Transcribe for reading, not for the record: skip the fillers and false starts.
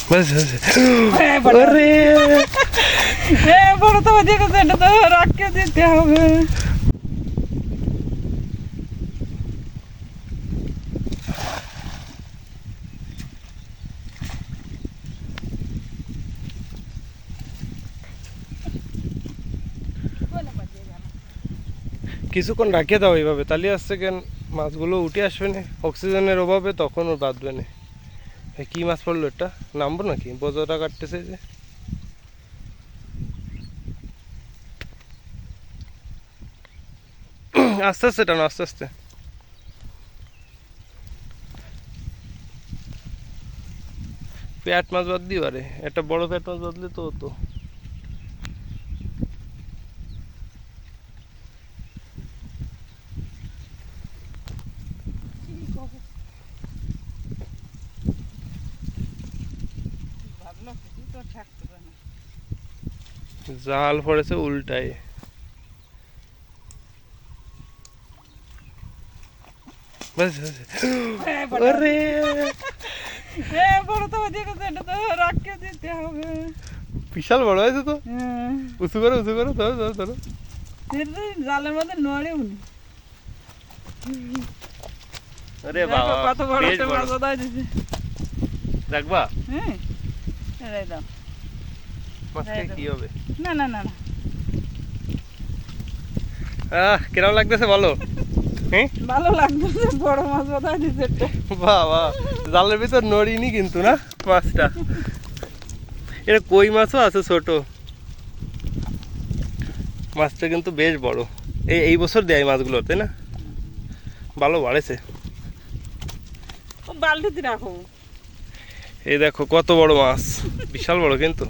बस अरे বড় তো দেখো এটা তো রাখকে দিতে হবে। কিছুক্ষণ রাখিয়ে দাও এইভাবে, তাহলে আসছে কেন মাছগুলো উঠে আসবে না, অক্সিজেনের অভাবে তখন ওর বাঁধবে না। কি মাছ পড়লো এটা, নামবো নাকি? বোঝাটা কাটতেছে যে। আস্তে আস্তে টানো, আস্তে আস্তে। পেট মাছ বাদ দিই পারে, একটা বড় পেট মাছ বাদলে তো হতো। জাল পড়েছে উল্টায়। बस अरे বড় তো দেখো এটা তো রাখকে দিতে হবে। বিশাল বড় হয়েছে তো। উঁচু করো, উঁচু করো, ধরো ধরো ধরো। জালের মধ্যে নড়ে উনি। আরে বাবা, কত বড় বেশ একটা বড়। মাছ বাঁধাই দিছে। রাখবা হ্যাঁ এটাই দাও। মাছটা কি হবে? না না না না কিরম লাগতেছে বলো? হ্যাঁ ভালো লাগতেছে, বড় মাছ বাঁধাই দিছে একটা। বাবা, জালের ভিতর নড়িনি কিন্তু না মাছটা। এটা কই মাছও আছে ছোট। মাছটা কিন্তু বেশ বড়। এই বছর দেয় মাছগুলো, তাই না? ভালো বাড়েছে। ও বালতিতে রাখো। এই দেখো কত বড় মাছ, বিশাল বড় কিন্তু।